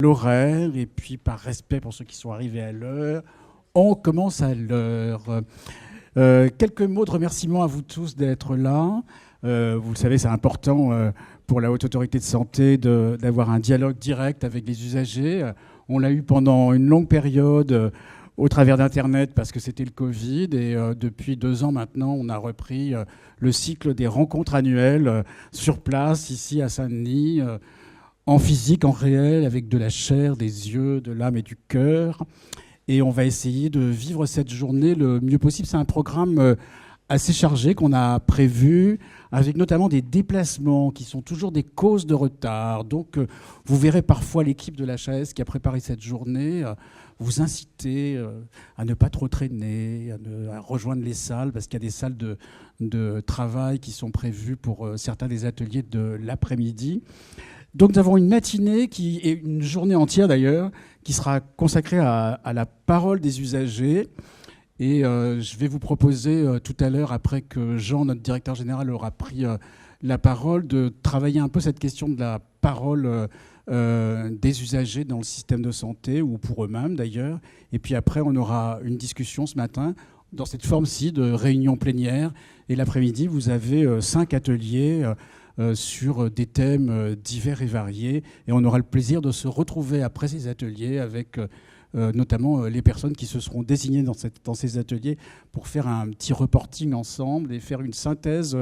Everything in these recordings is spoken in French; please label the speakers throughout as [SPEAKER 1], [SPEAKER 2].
[SPEAKER 1] l'horaire et puis par respect pour ceux qui sont arrivés à l'heure, on commence à l'heure. Quelques mots de remerciement à vous tous d'être là. Vous le savez, c'est important pour la Haute Autorité de Santé d'avoir un dialogue direct avec les usagers. On l'a eu pendant une longue période au travers d'Internet parce que c'était le Covid. Et depuis 2 ans maintenant, on a repris le cycle des rencontres annuelles sur place, ici à Saint-Denis, en physique, en réel, avec de la chair, des yeux, de l'âme et du cœur. Et on va essayer de vivre cette journée le mieux possible. C'est un programme assez chargé qu'on a prévu, avec notamment des déplacements qui sont toujours des causes de retard. Donc, vous verrez parfois l'équipe de l'HAS qui a préparé cette journée vous inciter à ne pas trop traîner, à rejoindre les salles, parce qu'il y a des salles de travail qui sont prévues pour certains des ateliers de l'après-midi. Donc nous avons une matinée, et une journée entière d'ailleurs, qui sera consacrée à la parole des usagers. Et je vais vous proposer tout à l'heure, après que Jean, notre directeur général, aura pris la parole, de travailler un peu cette question de la parole des usagers dans le système de santé, ou pour eux-mêmes d'ailleurs. Et puis après, on aura une discussion ce matin dans cette forme-ci de réunion plénière. Et l'après-midi, vous avez 5 ateliers sur des thèmes divers et variés. Et on aura le plaisir de se retrouver après ces ateliers avec notamment les personnes qui se seront désignées dans ces ateliers pour faire un petit reporting ensemble et faire une synthèse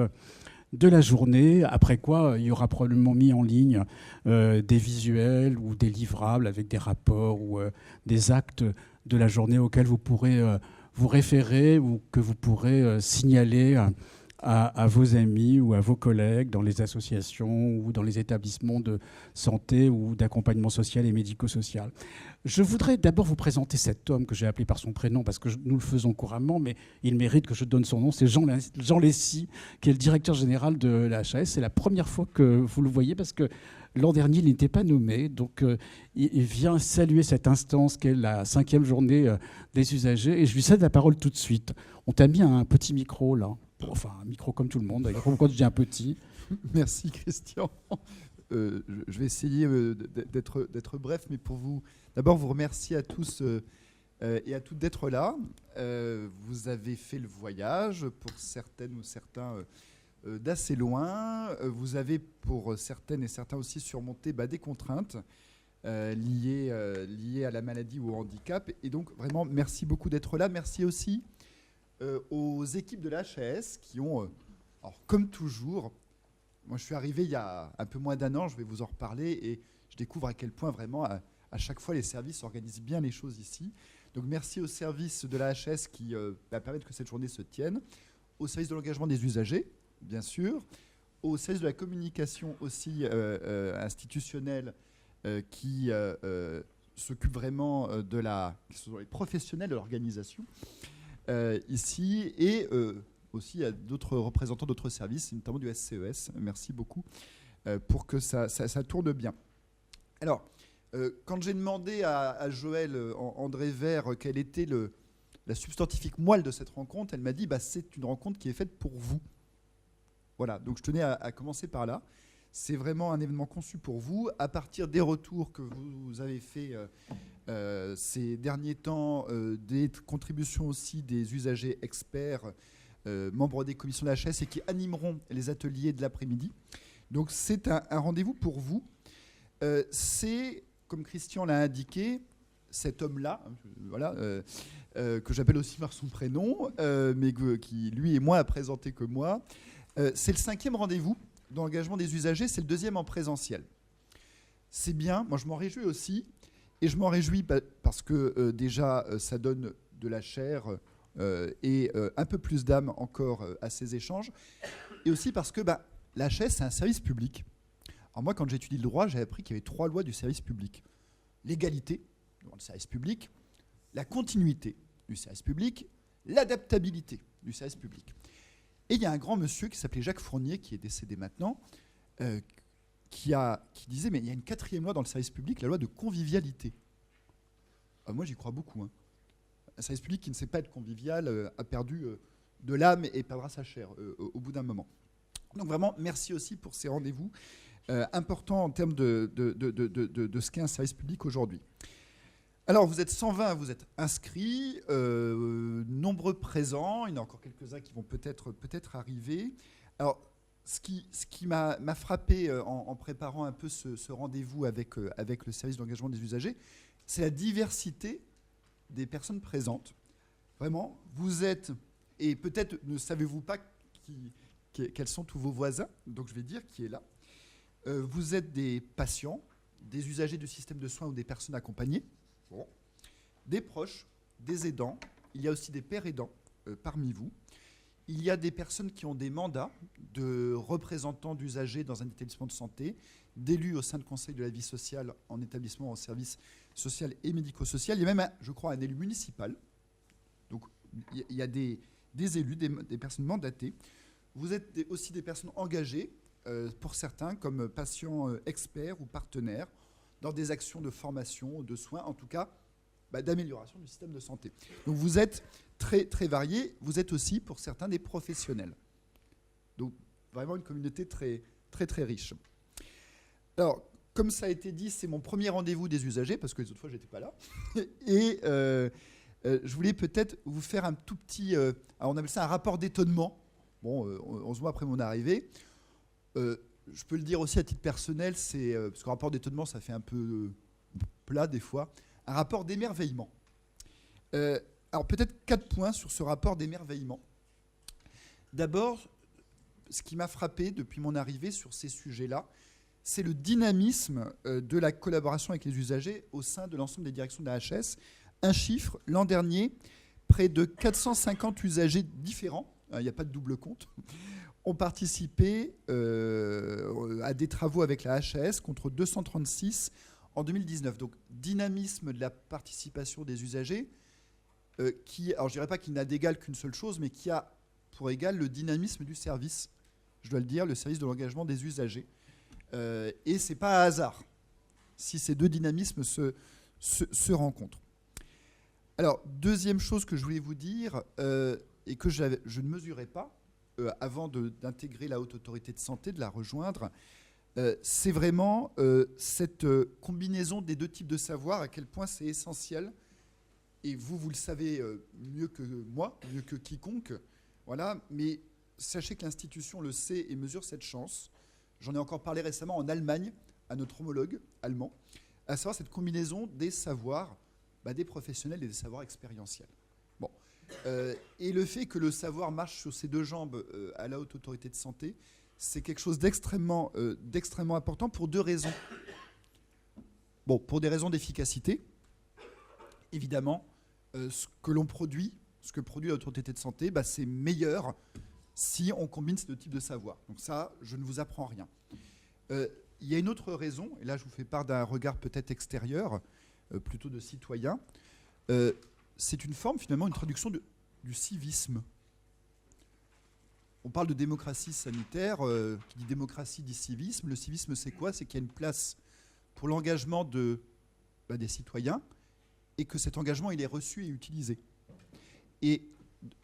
[SPEAKER 1] de la journée, après quoi il y aura probablement mis en ligne des visuels ou des livrables avec des rapports ou des actes de la journée auxquels vous pourrez vous référer ou que vous pourrez signaler à vos amis ou à vos collègues dans les associations ou dans les établissements de santé ou d'accompagnement social et médico-social. Je voudrais d'abord vous présenter cet homme que j'ai appelé par son prénom parce que nous le faisons couramment, mais il mérite que je donne son nom. C'est Jean Lessy, qui est le directeur général de la HAS. C'est la première fois que vous le voyez parce que l'an dernier, il n'était pas nommé. Donc, il vient saluer cette instance qu'est la 5e journée des usagers. Et je lui cède la parole tout de suite. On t'a mis un petit micro, là. Enfin, un micro comme tout le monde. Pourquoi je dis un petit ?
[SPEAKER 2] Merci, Christian. Je vais essayer d'être bref, mais pour vous, d'abord, vous remercier à tous et à toutes d'être là. Vous avez fait le voyage, pour certaines ou certains, d'assez loin. Vous avez, pour certaines et certains aussi, surmonté des contraintes liées à la maladie ou au handicap. Et donc, vraiment, merci beaucoup d'être là. Merci aussi aux équipes de l'HAS qui ont, alors, comme toujours, moi je suis arrivé il y a un peu moins d'1 an, je vais vous en reparler, et je découvre à quel point vraiment à chaque fois les services organisent bien les choses ici. Donc merci aux services de la HAS qui permettent que cette journée se tienne, au service de l'engagement des usagers, bien sûr, au service de la communication aussi institutionnelle qui s'occupe vraiment qui sont les professionnels de l'organisation ici, et aussi à d'autres représentants d'autres services, notamment du SCES. Merci beaucoup pour que ça tourne bien. Alors, quand j'ai demandé à Joël André Vert quelle était la substantifique moelle de cette rencontre, elle m'a dit c'est une rencontre qui est faite pour vous. Voilà, donc je tenais à commencer par là. C'est vraiment un événement conçu pour vous, à partir des retours que vous avez faits ces derniers temps, des contributions aussi des usagers experts, membres des commissions de la HAS, et qui animeront les ateliers de l'après-midi. Donc c'est un rendez-vous pour vous. C'est, comme Christian l'a indiqué, cet homme-là, voilà, que j'appelle aussi par son prénom, mais qui lui est moins à présenter que moi, c'est le 5e rendez-vous d'engagement des usagers, c'est le 2e en présentiel. C'est bien, moi je m'en réjouis aussi, et je m'en réjouis parce que déjà ça donne de la chair et un peu plus d'âme encore à ces échanges, et aussi parce que la HAS c'est un service public. Alors moi quand j'étudie le droit, j'ai appris qu'il y avait 3 lois du service public. L'égalité dans le service public, la continuité du service public, l'adaptabilité du service public. Et il y a un grand monsieur qui s'appelait Jacques Fournier, qui est décédé maintenant, qui disait, mais il y a une 4e loi dans le service public, la loi de convivialité. Moi, j'y crois beaucoup. Un service public qui ne sait pas être convivial a perdu de l'âme et perdra sa chair au bout d'un moment. Donc vraiment, merci aussi pour ces rendez-vous. important en termes de ce qu'est un service public aujourd'hui. Alors, vous êtes 120, vous êtes inscrits, nombreux présents. Il y en a encore quelques-uns qui vont peut-être arriver. Alors, ce qui m'a frappé en préparant un peu ce rendez-vous avec le service d'engagement des usagers, c'est la diversité des personnes présentes. Vraiment, vous êtes, et peut-être ne savez-vous pas quels sont tous vos voisins, donc je vais dire qui est là. Vous êtes des patients, des usagers du système de soins ou des personnes accompagnées, des proches, des aidants. Il y a aussi des pères aidants parmi vous. Il y a des personnes qui ont des mandats de représentants d'usagers dans un établissement de santé, d'élus au sein de conseils de la vie sociale en établissement, en service social et médico-social. Il y a même, je crois, un élu municipal. Donc, il y a des élus, des personnes mandatées. Vous êtes aussi des personnes engagées, pour certains, comme patients experts ou partenaires, dans des actions de formation, de soins, en tout cas, d'amélioration du système de santé. Donc, vous êtes très, très variés. Vous êtes aussi, pour certains, des professionnels. Donc, vraiment une communauté très, très, très riche. Alors, comme ça a été dit, c'est mon premier rendez-vous des usagers, parce que les autres fois, je n'étais pas là. Et je voulais peut-être vous faire un tout petit... alors, on appelle ça un rapport d'étonnement. Bon, 11 mois après mon arrivée. Je peux le dire aussi à titre personnel, parce qu'un rapport d'étonnement, ça fait un peu plat des fois. Un rapport d'émerveillement. Alors, peut-être 4 points sur ce rapport d'émerveillement. D'abord, ce qui m'a frappé depuis mon arrivée sur ces sujets-là, c'est le dynamisme de la collaboration avec les usagers au sein de l'ensemble des directions de la HS. Un chiffre, l'an dernier, près de 450 usagers différents, il n'y a pas de double compte, ont participé à des travaux avec la HS contre 236 en 2019. Donc, dynamisme de la participation des usagers qui, alors je ne dirais pas qu'il n'a d'égal qu'une seule chose, mais qui a pour égal le dynamisme du service, je dois le dire, le service de l'engagement des usagers. Et ce n'est pas un hasard si ces deux dynamismes se rencontrent. Alors, deuxième chose que je voulais vous dire, et que je ne mesurais pas avant d'intégrer la Haute Autorité de Santé, de la rejoindre, c'est vraiment cette combinaison des deux types de savoir, à quel point c'est essentiel. Et vous le savez mieux que moi, mieux que quiconque. Voilà, mais sachez que l'institution le sait et mesure cette chance. J'en ai encore parlé récemment en Allemagne, à notre homologue allemand, à savoir cette combinaison des savoirs, des professionnels et des savoirs expérientiels. Bon. Et le fait que le savoir marche sur ses deux jambes à la Haute Autorité de Santé, c'est quelque chose d'extrêmement important pour 2 raisons. Bon, pour des raisons d'efficacité, évidemment, ce que l'on produit, ce que produit l'autorité de santé, c'est meilleur si on combine ces deux types de savoir. Donc ça, je ne vous apprends rien. Il y a une autre raison, et là je vous fais part d'un regard peut-être extérieur, plutôt de citoyen. C'est une forme, finalement, une traduction du civisme. On parle de démocratie sanitaire, qui dit démocratie dit civisme. Le civisme, c'est quoi? C'est qu'il y a une place pour l'engagement des citoyens, et que cet engagement, il est reçu et utilisé. Et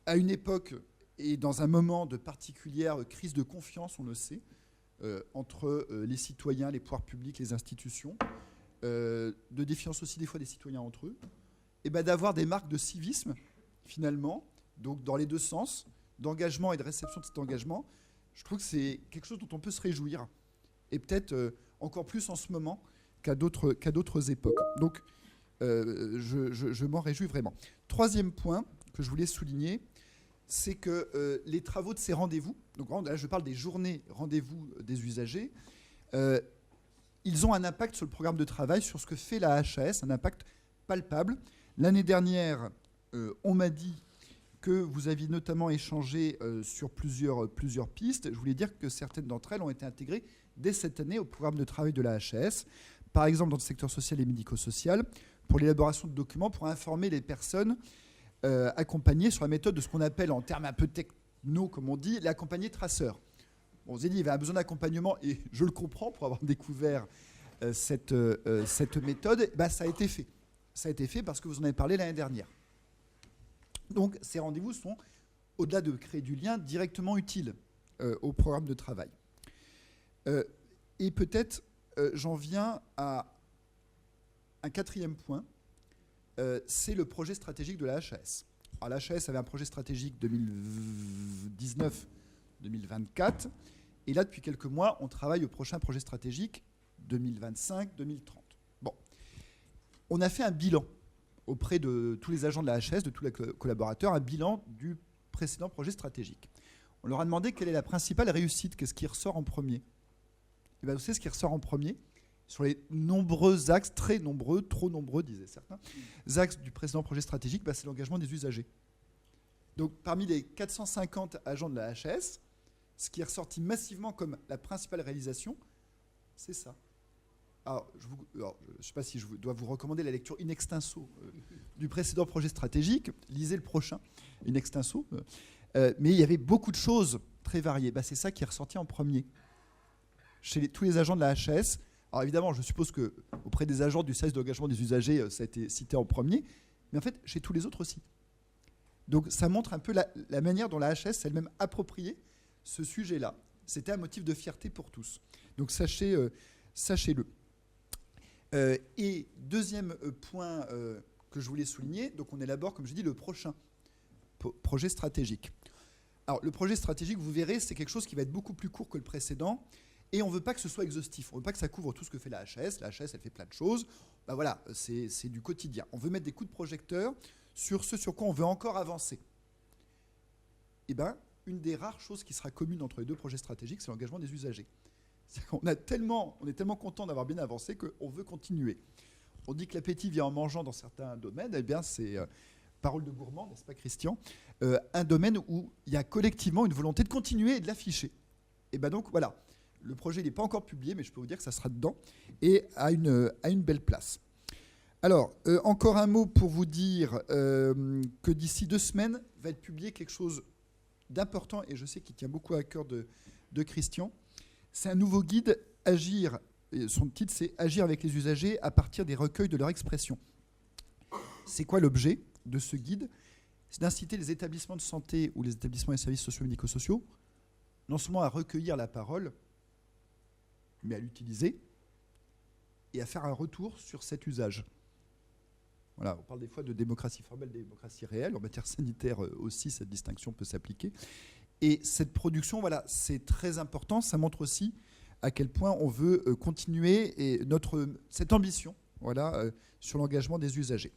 [SPEAKER 2] à une époque et dans un moment de particulière crise de confiance, on le sait, entre les citoyens, les pouvoirs publics, les institutions, de défiance aussi des fois des citoyens entre eux, et d'avoir des marques de civisme, finalement, donc dans les deux sens, d'engagement et de réception de cet engagement, je trouve que c'est quelque chose dont on peut se réjouir, et peut-être encore plus en ce moment qu'à d'autres époques. Donc, je m'en réjouis vraiment. Troisième point que je voulais souligner, c'est que les travaux de ces rendez-vous, donc là je parle des journées rendez-vous des usagers, ils ont un impact sur le programme de travail, sur ce que fait la HAS, un impact palpable. L'année dernière, on m'a dit que vous aviez notamment échangé sur plusieurs pistes. Je voulais dire que certaines d'entre elles ont été intégrées dès cette année au programme de travail de la HAS, par exemple dans le secteur social et médico-social, pour l'élaboration de documents pour informer les personnes accompagnées sur la méthode de ce qu'on appelle, en termes un peu techno, comme on dit, l'accompagné traceur. Bon, Zélie, il avait un besoin d'accompagnement, et je le comprends pour avoir découvert cette méthode. Ça a été fait. Ça a été fait parce que vous en avez parlé l'année dernière. Donc, ces rendez-vous sont, au-delà de créer du lien, directement utiles au programme de travail. Et peut-être, j'en viens à un quatrième point, c'est le projet stratégique de la HAS. Alors, la HAS avait un projet stratégique 2019-2024, et là, depuis quelques mois, on travaille au prochain projet stratégique 2025-2030. Bon, on a fait un bilan auprès de tous les agents de la HAS, de tous les collaborateurs, un bilan du précédent projet stratégique. On leur a demandé quelle est la principale réussite, qu'est-ce qui ressort en premier. Et bien, vous savez ce qui ressort en premier sur les nombreux axes, très nombreux, trop nombreux, disaient certains, axes du précédent projet stratégique, c'est l'engagement des usagers. Donc, parmi les 450 agents de la HAS, ce qui est ressorti massivement comme la principale réalisation, c'est ça. Alors, je ne sais pas si je dois vous recommander la lecture in extenso du précédent projet stratégique. Lisez le prochain, in extenso. Mais il y avait beaucoup de choses très variées. C'est ça qui est ressorti en premier. Chez tous les agents de la HAS, alors évidemment, je suppose qu'auprès des agents du service d'engagement des usagers, ça a été cité en premier, mais en fait, chez tous les autres aussi. Donc ça montre un peu la manière dont la HAS elle-même approprié ce sujet-là. C'était un motif de fierté pour tous. Donc sachez-le. Et deuxième point que je voulais souligner, donc on élabore, comme je dis, le prochain projet stratégique. Alors le projet stratégique, vous verrez, c'est quelque chose qui va être beaucoup plus court que le précédent. Et on ne veut pas que ce soit exhaustif. On ne veut pas que ça couvre tout ce que fait la HAS. La HAS, elle fait plein de choses. Voilà, c'est du quotidien. On veut mettre des coups de projecteur sur ce sur quoi on veut encore avancer. Et une des rares choses qui sera commune entre les deux projets stratégiques, c'est l'engagement des usagers. On est tellement content d'avoir bien avancé qu'on veut continuer. On dit que l'appétit vient en mangeant dans certains domaines. Eh bien, c'est, parole de gourmand, n'est-ce pas, Christian, un domaine où il y a collectivement une volonté de continuer et de l'afficher. Et donc, voilà. Le projet n'est pas encore publié, mais je peux vous dire que ça sera dedans et à une belle place. Alors, encore un mot pour vous dire que d'ici 2 semaines va être publié quelque chose d'important, et je sais qu'il tient beaucoup à cœur de Christian. C'est un nouveau guide, Agir. Son titre, c'est Agir avec les usagers à partir des recueils de leur expression. C'est quoi l'objet de ce guide? C'est d'inciter les établissements de santé ou les établissements et services socio-médico-sociaux non seulement à recueillir la parole, mais à l'utiliser et à faire un retour sur cet usage. Voilà, on parle des fois de démocratie formelle, de démocratie réelle. En matière sanitaire aussi, cette distinction peut s'appliquer. Et cette production, voilà, c'est très important. Ça montre aussi à quel point on veut continuer et cette ambition, voilà, sur l'engagement des usagers.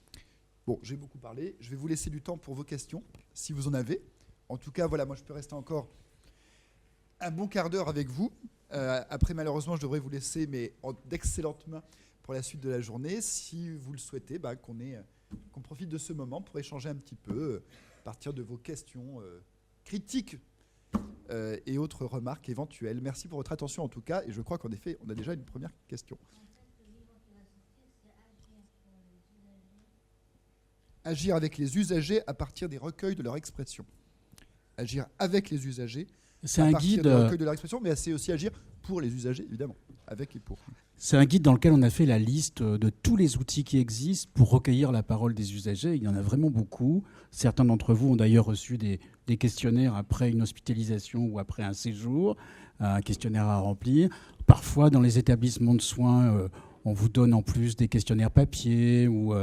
[SPEAKER 2] Bon, j'ai beaucoup parlé. Je vais vous laisser du temps pour vos questions, si vous en avez. En tout cas, voilà, moi, je peux rester encore un bon quart d'heure avec vous. Après, malheureusement, je devrais vous laisser, mais d'excellentes mains pour la suite de la journée. Si vous le souhaitez, qu'on profite de ce moment pour échanger un petit peu, à partir de vos questions critiques et autres remarques éventuelles. Merci pour votre attention en tout cas, et je crois qu'en effet, on a déjà une première question. Agir avec les usagers à partir des recueils de leur expression. Agir avec les usagers.
[SPEAKER 1] C'est un guide
[SPEAKER 2] de recueil de leur expression, mais c'est aussi agir pour les usagers, évidemment, avec et pour.
[SPEAKER 1] C'est un guide dans lequel on a fait la liste de tous les outils qui existent pour recueillir la parole des usagers. Il y en a vraiment beaucoup. Certains d'entre vous ont d'ailleurs reçu des questionnaires après une hospitalisation ou après un séjour, un questionnaire à remplir. Parfois, dans les établissements de soins, on vous donne en plus des questionnaires papier ou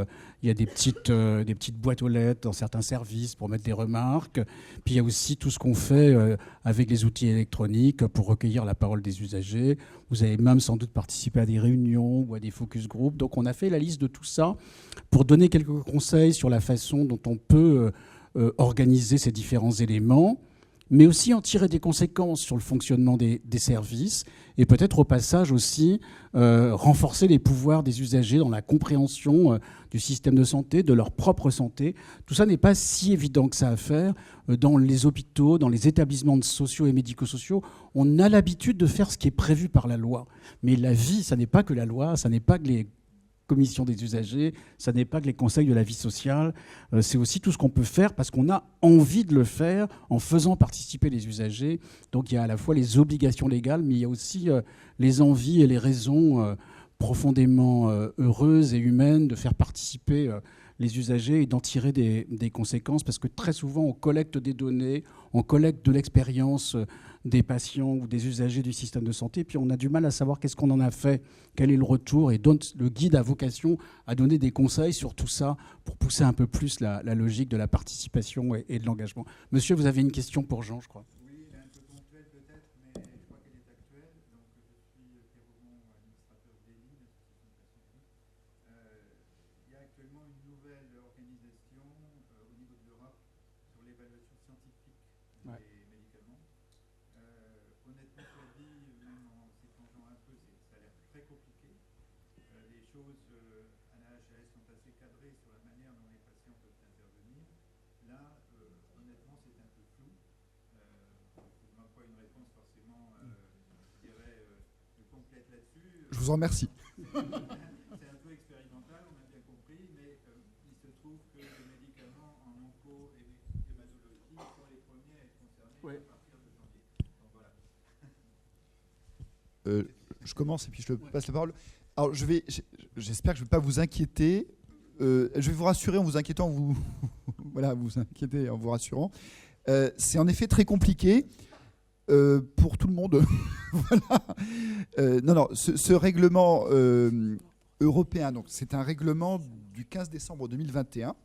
[SPEAKER 1] il y a des petites boîtes aux lettres dans certains services pour mettre des remarques. Puis il y a aussi tout ce qu'on fait avec les outils électroniques pour recueillir la parole des usagers. Vous avez même sans doute participé à des réunions ou à des focus group. Donc on a fait la liste de tout ça pour donner quelques conseils sur la façon dont on peut organiser ces différents éléments, mais aussi en tirer des conséquences sur le fonctionnement des services et peut-être au passage aussi renforcer les pouvoirs des usagers dans la compréhension du système de santé, de leur propre santé. Tout ça n'est pas si évident que ça à faire. Dans les hôpitaux, dans les établissements sociaux et médico-sociaux, on a l'habitude de faire ce qui est prévu par la loi. Mais la vie, ça n'est pas que la loi, ça n'est pas que les commission des usagers, ça n'est pas que les conseils de la vie sociale, c'est aussi tout ce qu'on peut faire parce qu'on a envie de le faire en faisant participer les usagers. Donc il y a à la fois les obligations légales, mais il y a aussi les envies et les raisons profondément heureuse et humaine de faire participer les usagers et d'en tirer des conséquences, parce que très souvent on collecte des données, on collecte de l'expérience des patients ou des usagers du système de santé, puis on a du mal à savoir qu'est-ce qu'on en a fait, quel est le retour, et donc le guide a vocation à donner des conseils sur tout ça pour pousser un peu plus la logique de la participation et de l'engagement. Monsieur, vous avez une question pour Jean, je crois.
[SPEAKER 3] Oui, elle est un peu ponctuelle peut-être, mais je crois qu'elle est actuelle. Donc je suis Pierre Aumont, administrateur d'ELI, il y a actuellement une nouvelle organisation au niveau de l'Europe sur l'évaluation scientifique des médicaments. Honnêtement, je le dis, même en s'échangeant un peu, ça a l'air très compliqué. Les choses à la HAS sont assez cadrées sur la manière dont les patients peuvent intervenir. Là, honnêtement, c'est un peu flou. Je ne demande pas une réponse forcément, je dirais, complète là-dessus.
[SPEAKER 2] Je vous en remercie.
[SPEAKER 3] C'est un peu expérimental, on a bien compris, mais il se trouve que les médicaments en onco-hématologie sont les premiers à être concernés à partir de janvier. Donc voilà.
[SPEAKER 2] Je commence et puis je te passe la parole. Alors j'espère que je ne vais pas vous inquiéter. Je vais vous rassurer en vous inquiétant. Voilà, vous inquiétez en vous rassurant. C'est en effet très compliqué pour tout le monde. Voilà. Non, ce règlement européen, donc c'est un règlement du 15 décembre 2021.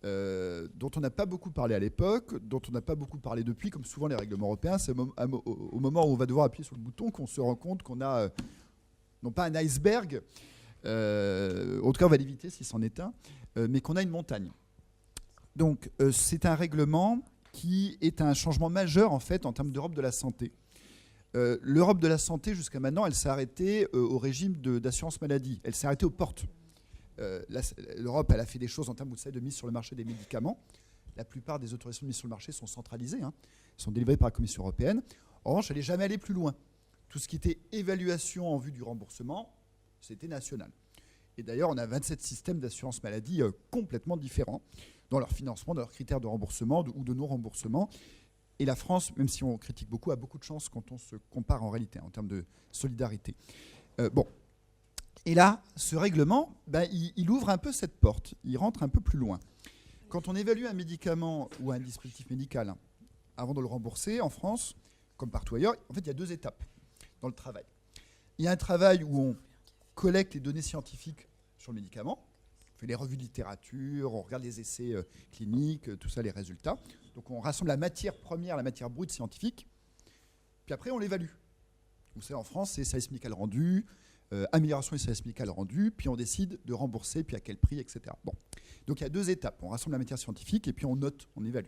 [SPEAKER 2] Dont on n'a pas beaucoup parlé à l'époque, dont on n'a pas beaucoup parlé depuis, comme souvent les règlements européens, c'est au moment où on va devoir appuyer sur le bouton qu'on se rend compte qu'on a, non pas un iceberg, en tout cas on va l'éviter si c'en est un, mais qu'on a une montagne. Donc c'est un règlement qui est un changement majeur en fait en termes d'Europe de la santé. L'Europe de la santé jusqu'à maintenant, elle s'est arrêtée au régime d'assurance maladie, elle s'est arrêtée aux portes. L'Europe, elle a fait des choses en termes, vous savez, de mise sur le marché des médicaments. La plupart des autorisations de mise sur le marché sont centralisées, sont délivrées par la Commission européenne. En revanche, elle n'est jamais allée plus loin. Tout ce qui était évaluation en vue du remboursement, c'était national. Et d'ailleurs, on a 27 systèmes d'assurance maladie complètement différents dans leur financement, dans leurs critères de remboursement ou de non-remboursement. Et la France, même si on critique beaucoup, a beaucoup de chance quand on se compare en réalité, en termes de solidarité. Bon. Et là, ce règlement, il ouvre un peu cette porte, il rentre un peu plus loin. Quand on évalue un médicament ou un dispositif médical, avant de le rembourser en France, comme partout ailleurs, en fait, il y a deux étapes dans le travail. Il y a un travail où on collecte les données scientifiques sur le médicament, on fait les revues de littérature, on regarde les essais cliniques, tout ça, les résultats. Donc on rassemble la matière première, la matière brute scientifique, puis après on l'évalue. Vous savez, en France, c'est service médical rendu, amélioration du service médical rendu, puis on décide de rembourser, puis à quel prix, etc. Bon. Donc il y a deux étapes. On rassemble la matière scientifique et puis on note, on évalue.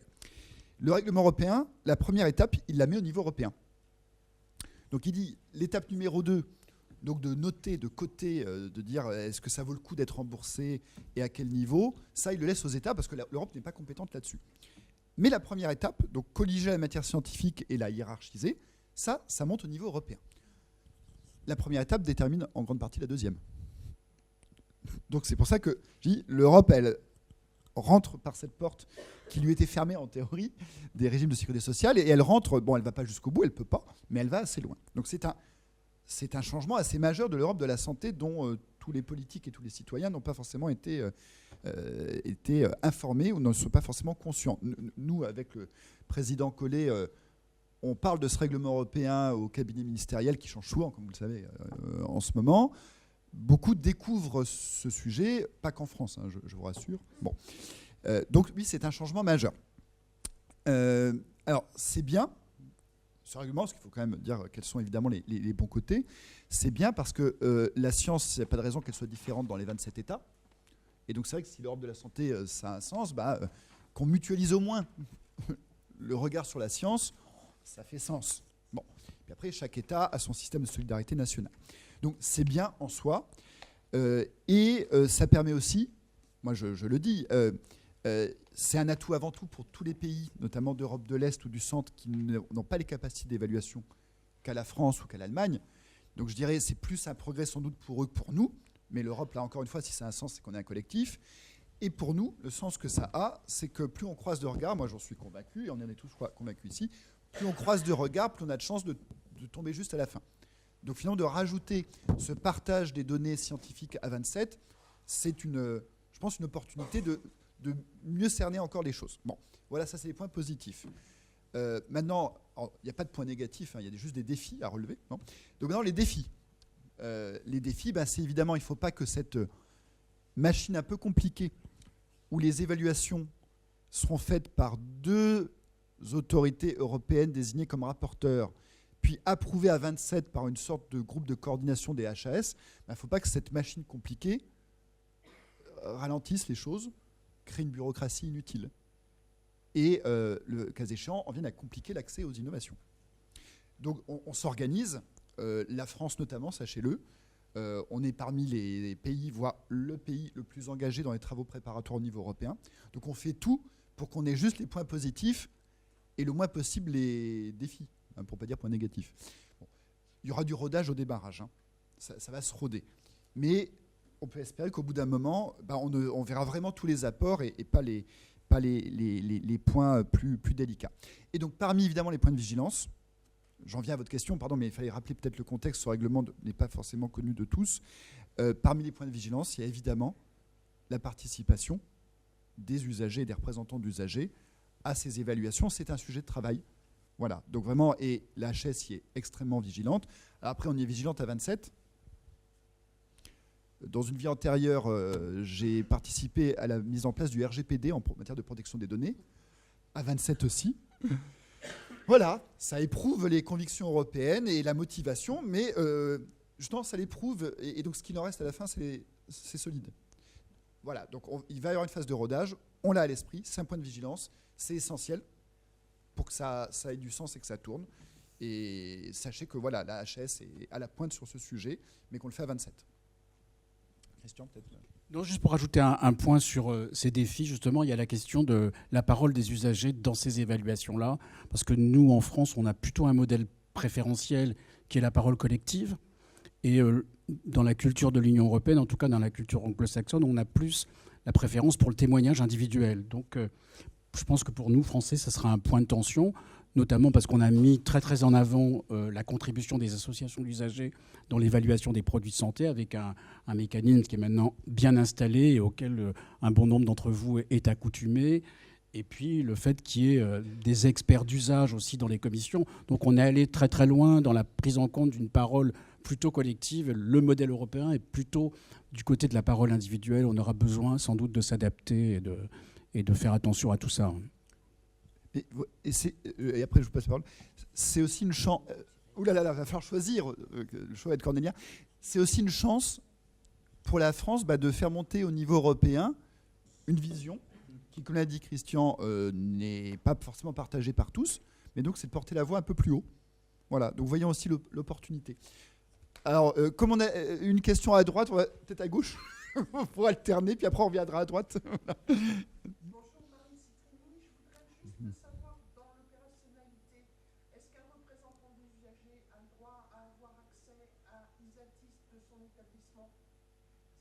[SPEAKER 2] Le règlement européen, la première étape, il la met au niveau européen. Donc il dit, l'étape numéro 2, donc de noter, de coter, de dire est-ce que ça vaut le coup d'être remboursé et à quel niveau, ça il le laisse aux États parce que l'Europe n'est pas compétente là-dessus. Mais la première étape, donc colliger la matière scientifique et la hiérarchiser, ça monte au niveau européen. La première étape détermine en grande partie la deuxième. Donc c'est pour ça que je dis, l'Europe, elle rentre par cette porte qui lui était fermée en théorie des régimes de sécurité sociale, et elle rentre, bon, elle ne va pas jusqu'au bout, elle ne peut pas, mais elle va assez loin. Donc c'est un changement assez majeur de l'Europe de la santé dont tous les politiques et tous les citoyens n'ont pas forcément été informés ou ne sont pas forcément conscients. Nous, avec le président Collet, on parle de ce règlement européen au cabinet ministériel qui change souvent, comme vous le savez, en ce moment. Beaucoup découvrent ce sujet, pas qu'en France, je vous rassure. Bon. Donc oui, c'est un changement majeur. Alors, c'est bien, ce règlement, parce qu'il faut quand même dire quels sont évidemment les bons côtés. C'est bien parce que la science, il n'y a pas de raison qu'elle soit différente dans les 27 États. Et donc c'est vrai que si l'Europe de la santé, ça a un sens, qu'on mutualise au moins le regard sur la science, ça fait sens. Bon. Puis après, chaque État a son système de solidarité nationale. Donc c'est bien en soi. Et ça permet aussi, moi je le dis, c'est un atout avant tout pour tous les pays, notamment d'Europe de l'Est ou du Centre, qui n'ont pas les capacités d'évaluation qu'à la France ou qu'à l'Allemagne. Donc je dirais c'est plus un progrès sans doute pour eux que pour nous. Mais l'Europe, là encore une fois, si ça a un sens, c'est qu'on est un collectif. Et pour nous, le sens que ça a, c'est que plus on croise de regards, moi j'en suis convaincu, et on en est tous convaincus ici, plus on croise de regards, plus on a de chances de tomber juste à la fin. Donc finalement, de rajouter ce partage des données scientifiques à 27, c'est je pense, une opportunité de mieux cerner encore les choses. Bon, voilà, ça c'est les points positifs. Maintenant, il n'y a pas de points négatifs, hein, il y a juste des défis à relever. Non. Donc maintenant, les défis. C'est évidemment, il ne faut pas que cette machine un peu compliquée, où les évaluations seront faites par 2 autorités européennes désignées comme rapporteurs, puis approuvées à 27 par une sorte de groupe de coordination des HAS, il ne faut pas que cette machine compliquée ralentisse les choses, crée une bureaucratie inutile. Et le cas échéant, on vient à compliquer l'accès aux innovations. Donc on s'organise, la France notamment, sachez-le, on est parmi les pays, voire le pays le plus engagé dans les travaux préparatoires au niveau européen. Donc on fait tout pour qu'on ait juste les points positifs et le moins possible les défis, hein, pour ne pas dire points négatifs. Bon. Il y aura du rodage au démarrage, hein. Ça va se roder. Mais on peut espérer qu'au bout d'un moment, on verra vraiment tous les apports et pas les points plus délicats. Et donc parmi évidemment les points de vigilance, j'en viens à votre question, pardon, mais il fallait rappeler peut-être le contexte, ce règlement n'est pas forcément connu de tous. Parmi les points de vigilance, il y a évidemment la participation des usagers et des représentants d'usagers à ces évaluations. C'est un sujet de travail. Voilà, donc vraiment, et la HS y est extrêmement vigilante. Après, on y est vigilante à 27. Dans une vie antérieure, j'ai participé à la mise en place du RGPD en matière de protection des données, à 27 aussi. Voilà, ça éprouve les convictions européennes et la motivation, mais justement, ça l'éprouve. Et donc, ce qu'il en reste à la fin, c'est solide. Voilà, donc il va y avoir une phase de rodage. On l'a à l'esprit, c'est un point de vigilance. C'est essentiel pour que ça ait du sens et que ça tourne. Et sachez que voilà, la HS est à la pointe sur ce sujet, mais qu'on le fait à 27. Christian, peut-être.
[SPEAKER 1] Non, juste pour rajouter un point sur ces défis, justement, il y a la question de la parole des usagers dans ces évaluations-là. Parce que nous, en France, on a plutôt un modèle préférentiel qui est la parole collective. Et dans la culture de l'Union européenne, en tout cas dans la culture anglo-saxonne, on a plus la préférence pour le témoignage individuel. Donc, je pense que pour nous, Français, ça sera un point de tension, notamment parce qu'on a mis très très en avant la contribution des associations d'usagers dans l'évaluation des produits de santé, avec un mécanisme qui est maintenant bien installé et auquel un bon nombre d'entre vous est accoutumé. Et puis le fait qu'il y ait des experts d'usage aussi dans les commissions. Donc on est allé très très loin dans la prise en compte d'une parole plutôt collective. Le modèle européen est plutôt du côté de la parole individuelle. On aura besoin sans doute de s'adapter et de faire attention à tout ça.
[SPEAKER 2] Et après, je vous passe la parole. C'est aussi une chance. Ouh là là, il va falloir choisir. Le choix va être cornélien. C'est aussi une chance pour la France de faire monter au niveau européen une vision qui, comme l'a dit Christian, n'est pas forcément partagée par tous. Mais donc, c'est de porter la voix un peu plus haut. Voilà. Donc, voyons aussi l'opportunité. Alors, comme on a une question à droite, on va peut-être à gauche pour alterner, puis après, on reviendra à droite.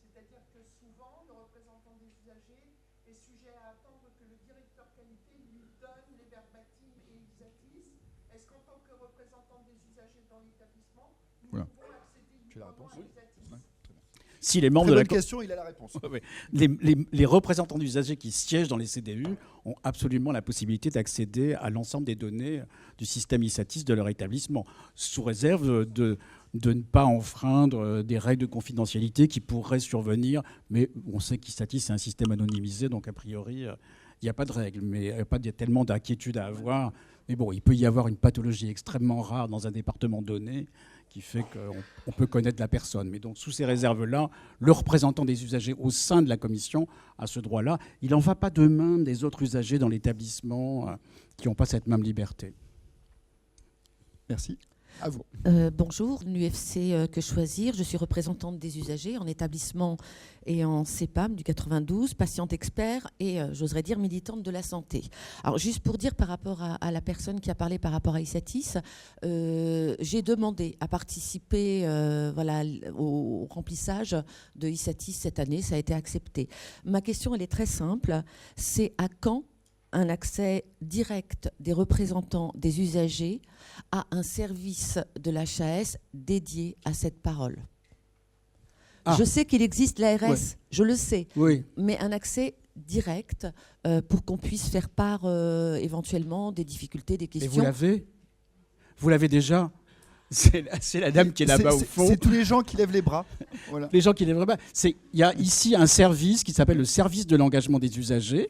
[SPEAKER 4] C'est-à-dire que souvent, le représentant des usagers est sujet à attendre que le directeur qualité lui donne les verbatim et Isatis. Est-ce qu'en tant que représentant des usagers dans l'établissement, nous pouvons accéder librement à Isatis?
[SPEAKER 1] Si les membres
[SPEAKER 2] Très
[SPEAKER 1] de
[SPEAKER 2] bonne question, il a la réponse.
[SPEAKER 1] Les représentants d'usagers qui siègent dans les CDU ont absolument la possibilité d'accéder à l'ensemble des données du système ISATIS de leur établissement, sous réserve de ne pas enfreindre des règles de confidentialité qui pourraient survenir. Mais on sait qu'ISATIS, c'est un système anonymisé, donc a priori, il n'y a pas de règles. Mais il n'y a pas tellement d'inquiétude à avoir. Mais bon, il peut y avoir une pathologie extrêmement rare dans un département donné qui fait qu'on peut connaître la personne. Mais donc, sous ces réserves-là, le représentant des usagers au sein de la commission a ce droit-là. Il n'en va pas de même des autres usagers dans l'établissement qui n'ont pas cette même liberté.
[SPEAKER 2] Merci. À vous.
[SPEAKER 5] Bonjour, l'UFC Que Choisir. Je suis représentante des usagers en établissement et en CEPAM du 92, patiente expert et, j'oserais dire, militante de la santé. Alors, juste pour dire par rapport à la personne qui a parlé par rapport à ISATIS, j'ai demandé à participer au remplissage de ISATIS cette année. Ça a été accepté. Ma question, elle est très simple. C'est à quand un accès direct des représentants des usagers à un service de l'HAS dédié à cette parole.
[SPEAKER 1] Ah.
[SPEAKER 5] Je sais qu'il existe l'ARS,
[SPEAKER 1] Ouais.
[SPEAKER 5] je le sais,
[SPEAKER 1] Oui.
[SPEAKER 5] mais un accès direct pour qu'on puisse faire part éventuellement des difficultés, des
[SPEAKER 1] Et
[SPEAKER 5] questions.
[SPEAKER 1] vous l'avez ? Vous l'avez déjà ? C'est la dame qui est là-bas au fond.
[SPEAKER 2] C'est tous les gens qui lèvent les bras. Voilà.
[SPEAKER 1] Les gens qui lèvent vraiment. Il y a ici un service qui s'appelle le service de l'engagement des usagers.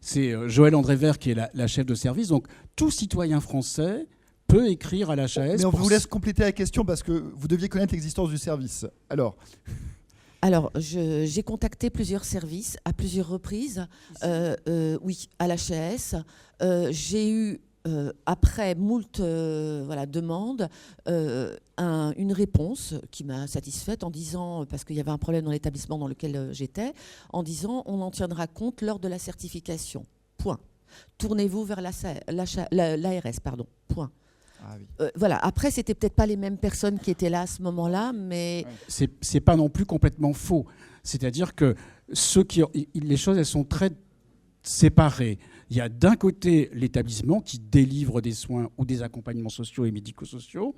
[SPEAKER 1] C'est Joëlle André Vert qui est la chef de service. Donc tout citoyen français peut écrire à l'HAS.
[SPEAKER 2] Mais on vous laisse compléter la question parce que vous deviez connaître l'existence du service. Alors,
[SPEAKER 5] J'ai contacté plusieurs services à plusieurs reprises. Oui, à l'HAS. J'ai eu, après moult demandes, une réponse qui m'a satisfaite en disant, parce qu'il y avait un problème dans l'établissement dans lequel j'étais, en disant on en tiendra compte lors de la certification. Point. Tournez-vous vers l'ARS. Pardon. Point.
[SPEAKER 2] ah oui.
[SPEAKER 5] Voilà. Après, c'était peut-être pas les mêmes personnes qui étaient là à ce moment-là, mais
[SPEAKER 1] C'est pas non plus complètement faux. C'est-à-dire que les choses, elles sont très séparées. Il y a d'un côté l'établissement qui délivre des soins ou des accompagnements sociaux et médico-sociaux,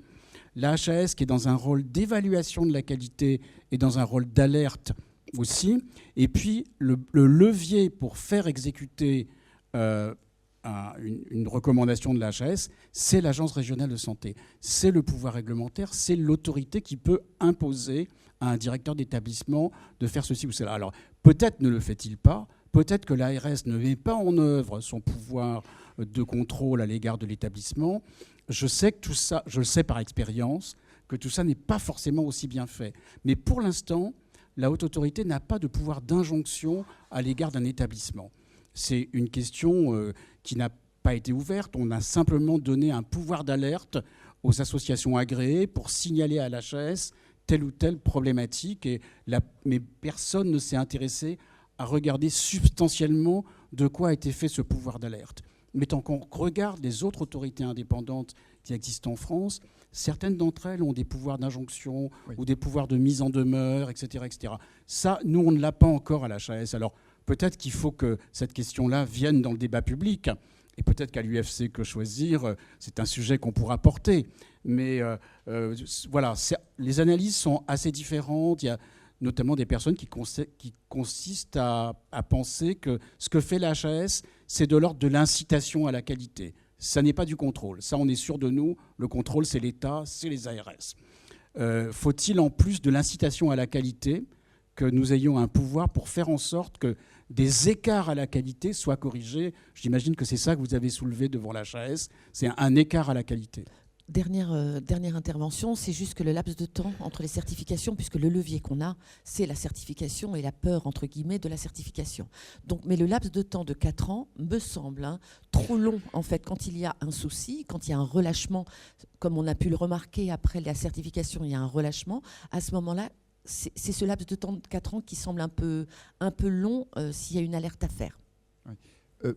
[SPEAKER 1] la HAS qui est dans un rôle d'évaluation de la qualité et dans un rôle d'alerte aussi, et puis le levier pour faire exécuter une recommandation de la HAS, c'est l'Agence régionale de santé. C'est le pouvoir réglementaire, c'est l'autorité qui peut imposer à un directeur d'établissement de faire ceci ou cela. Alors, peut-être ne le fait-il pas, peut-être que l'ARS ne met pas en œuvre son pouvoir de contrôle à l'égard de l'établissement. Je sais que tout ça, je le sais par expérience, que tout ça n'est pas forcément aussi bien fait. Mais pour l'instant, la haute autorité n'a pas de pouvoir d'injonction à l'égard d'un établissement. C'est une question qui n'a pas été ouverte. On a simplement donné un pouvoir d'alerte aux associations agréées pour signaler à l'HAS telle ou telle problématique. Mais personne ne s'est intéressé à regarder substantiellement de quoi a été fait ce pouvoir d'alerte. Mais tant qu'on regarde les autres autorités indépendantes qui existent en France, certaines d'entre elles ont des pouvoirs d'injonction ou des pouvoirs de mise en demeure, etc., etc. Ça, nous, on ne l'a pas encore à l'HAS. Alors, peut-être qu'il faut que cette question-là vienne dans le débat public. Et peut-être qu'à l'UFC Que Choisir, c'est un sujet qu'on pourra porter. Mais voilà, les analyses sont assez différentes. Il y a notamment des personnes qui consistent à penser que ce que fait la HAS, c'est de l'ordre de l'incitation à la qualité. Ça n'est pas du contrôle. Ça, on est sûr de nous. Le contrôle, c'est l'État, c'est les ARS. Faut-il, en plus de l'incitation à la qualité, que nous ayons un pouvoir pour faire en sorte que des écarts à la qualité soient corrigés? J'imagine que c'est ça que vous avez soulevé devant la HAS, c'est un écart à la qualité.
[SPEAKER 5] Dernière intervention, c'est juste que le laps de temps entre les certifications, puisque le levier qu'on a, c'est la certification et la peur, entre guillemets, de la certification. Donc, mais le laps de temps de 4 ans me semble trop long, en fait, quand il y a un souci, quand il y a un relâchement, comme on a pu le remarquer après la certification, il y a un relâchement. À ce moment-là, c'est ce laps de temps de 4 ans qui semble un peu long s'il y a une alerte à faire.
[SPEAKER 2] Oui.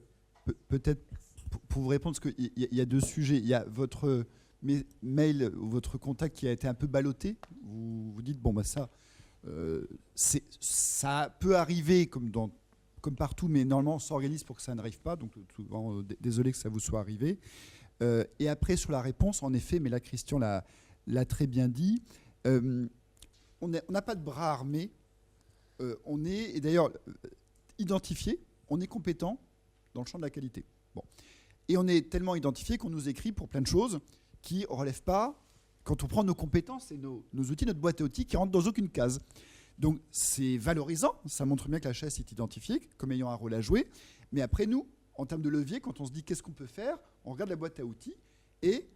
[SPEAKER 2] Peut-être, pour vous répondre, parce qu'il y a deux sujets. Il y a votre mail ou votre contact qui a été un peu ballotté. Vous dites, bon, bah ça peut arriver comme partout, mais normalement, on s'organise pour que ça n'arrive pas. Donc, souvent, désolé que ça vous soit arrivé. Et après, sur la réponse, en effet, mais là, Christian l'a très bien dit, on n'a pas de bras armés. On est, et d'ailleurs, identifié, on est compétent dans le champ de la qualité. Bon. Et on est tellement identifié qu'on nous écrit pour plein de choses qui ne relèvent pas, quand on prend nos compétences et nos outils, notre boîte à outils, qui ne rentrent dans aucune case. Donc c'est valorisant, ça montre bien que la HAS est identifiée comme ayant un rôle à jouer. Mais après, nous, en termes de levier, quand on se dit qu'est-ce qu'on peut faire, on regarde la boîte à outils et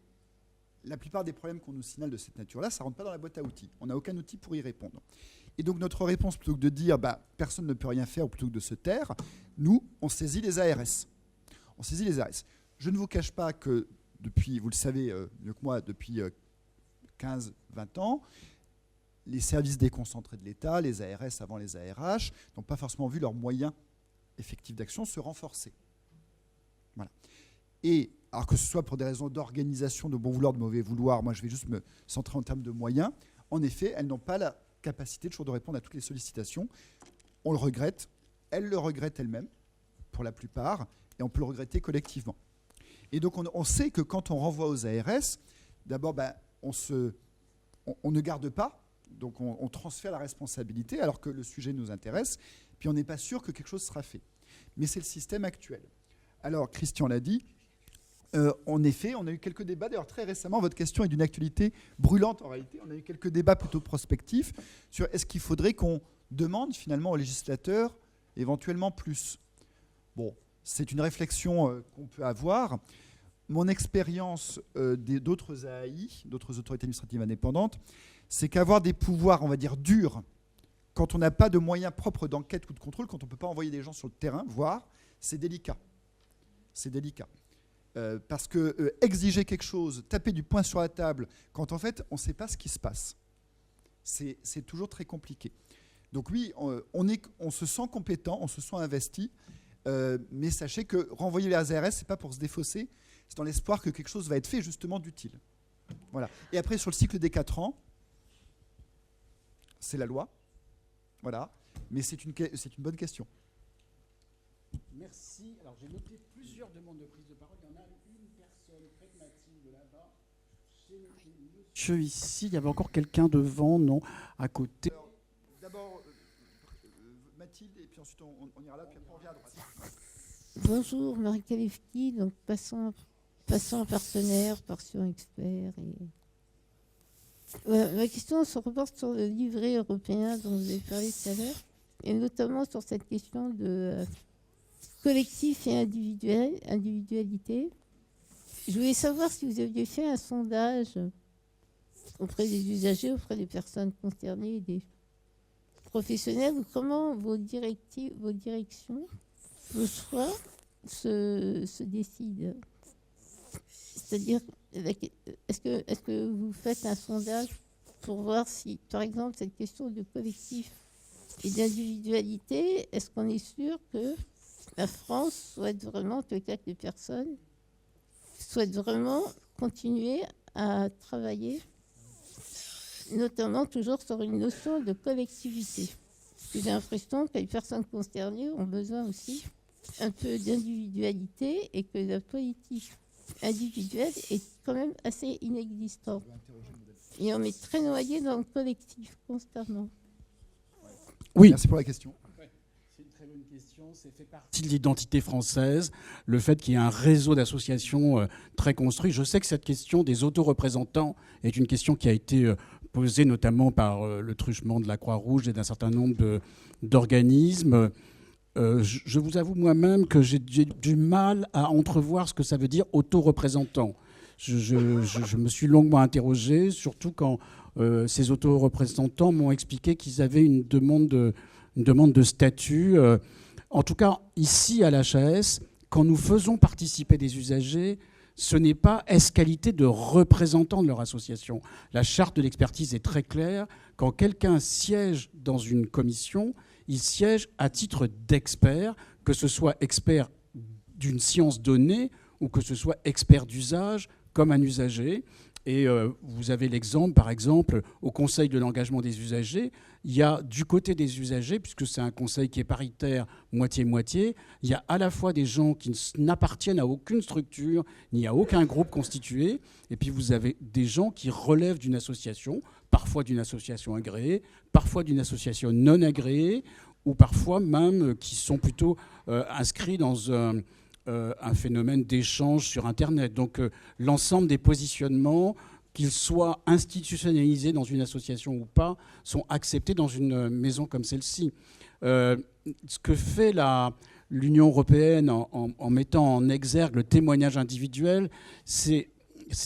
[SPEAKER 2] la plupart des problèmes qu'on nous signale de cette nature-là, ça ne rentre pas dans la boîte à outils. On n'a aucun outil pour y répondre. Et donc notre réponse, plutôt que de dire personne ne peut rien faire, ou plutôt que de se taire, nous, on saisit les ARS. On saisit les ARS. Je ne vous cache pas que depuis, vous le savez mieux que moi, depuis 15-20 ans, les services déconcentrés de l'État, les ARS avant les ARH, n'ont pas forcément vu leurs moyens effectifs d'action se renforcer. Voilà. Et alors que ce soit pour des raisons d'organisation, de bon vouloir, de mauvais vouloir, moi je vais juste me centrer en termes de moyens, en effet, elles n'ont pas la capacité toujours de répondre à toutes les sollicitations. On le regrette, elles le regrettent elles-mêmes, pour la plupart, et on peut le regretter collectivement. Et donc on sait que quand on renvoie aux ARS, d'abord on ne garde pas, donc on transfère la responsabilité alors que le sujet nous intéresse, puis on n'est pas sûr que quelque chose sera fait. Mais c'est le système actuel. Alors Christian l'a dit, en effet, on a eu quelques débats. D'ailleurs, très récemment, votre question est d'une actualité brûlante en réalité. On a eu quelques débats plutôt prospectifs sur est-ce qu'il faudrait qu'on demande finalement aux législateurs éventuellement plus. Bon, c'est une réflexion qu'on peut avoir. Mon expérience d'autres AAI, d'autres autorités administratives indépendantes, c'est qu'avoir des pouvoirs, on va dire, durs, quand on n'a pas de moyens propres d'enquête ou de contrôle, quand on ne peut pas envoyer des gens sur le terrain, voir, c'est délicat. C'est délicat. Parce que exiger quelque chose, taper du poing sur la table, quand en fait on ne sait pas ce qui se passe, c'est toujours très compliqué. Donc oui, on se sent compétent, on se sent investi, mais sachez que renvoyer les ARS, ce n'est pas pour se défausser, c'est dans l'espoir que quelque chose va être fait justement d'utile. Voilà. Et après, sur le cycle des 4 ans, c'est la loi. Voilà. Mais c'est une bonne question.
[SPEAKER 1] Merci. Alors j'ai noté plusieurs demandes de prise de parole. Il y en a une personne, près de Mathilde, là-bas. Chez monsieur ici, il y avait encore quelqu'un devant, non, à côté.
[SPEAKER 2] Alors, d'abord, Mathilde, et puis ensuite on ira là, puis après on revient à droite.
[SPEAKER 6] Bonjour, Marie Kalevski, donc passant partenaire, patient expert. Voilà, ma question se reporte sur le livret européen dont vous avez parlé tout à l'heure, et notamment sur cette question de collectif et individualité. Je voulais savoir si vous aviez fait un sondage auprès des usagers, auprès des personnes concernées, des professionnels, ou comment vos directions, vos choix se décident. C'est-à-dire, est-ce que vous faites un sondage pour voir si, par exemple, cette question de collectif et d'individualité, est-ce qu'on est sûr que la France souhaite vraiment, en tout cas que les personnes souhaitent vraiment continuer à travailler, notamment toujours sur une notion de collectivité. J'ai l'impression que les personnes concernées ont besoin aussi un peu d'individualité et que la politique individuelle est quand même assez inexistante. Et on est très noyé dans le collectif constamment.
[SPEAKER 1] Oui.
[SPEAKER 2] Merci pour la question.
[SPEAKER 1] C'est une très bonne question. C'est fait partie de l'identité française, le fait qu'il y ait un réseau d'associations très construit. Je sais que cette question des autoreprésentants est une question qui a été posée notamment par le truchement de la Croix-Rouge et d'un certain nombre d'organismes. Je vous avoue moi-même que j'ai du mal à entrevoir ce que ça veut dire autoreprésentant. Je me suis longuement interrogé, surtout quand ces autoreprésentants m'ont expliqué qu'ils avaient une demande de statut. En tout cas, ici à l'HAS, quand nous faisons participer des usagers, ce n'est pas qualité de représentant de leur association. La charte de l'expertise est très claire. Quand quelqu'un siège dans une commission, il siège à titre d'expert, que ce soit expert d'une science donnée ou que ce soit expert d'usage comme un usager. Et vous avez l'exemple, par exemple, au Conseil de l'engagement des usagers, il y a du côté des usagers, puisque c'est un conseil qui est paritaire moitié-moitié, il y a à la fois des gens qui n'appartiennent à aucune structure, ni à aucun groupe constitué, et puis vous avez des gens qui relèvent d'une association, parfois d'une association agréée, parfois d'une association non agréée, ou parfois même qui sont plutôt inscrits dans un phénomène d'échange sur Internet. Donc l'ensemble des positionnements, qu'ils soient institutionnalisés dans une association ou pas, sont acceptés dans une maison comme celle-ci. Ce que fait l'Union européenne en mettant en exergue le témoignage individuel, c'est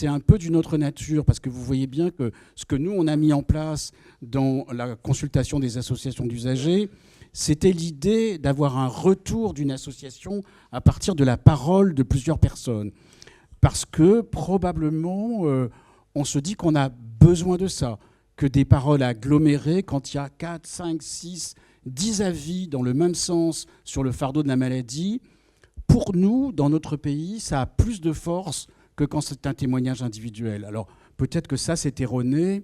[SPEAKER 1] un peu d'une autre nature, parce que vous voyez bien que ce que nous, on a mis en place dans la consultation des associations d'usagers, c'était l'idée d'avoir un retour d'une association à partir de la parole de plusieurs personnes. Parce que probablement, on se dit qu'on a besoin de ça, que des paroles agglomérées, quand il y a 4, 5, 6, 10 avis dans le même sens sur le fardeau de la maladie, pour nous, dans notre pays, ça a plus de force que quand c'est un témoignage individuel. Alors peut-être que ça, c'est erroné.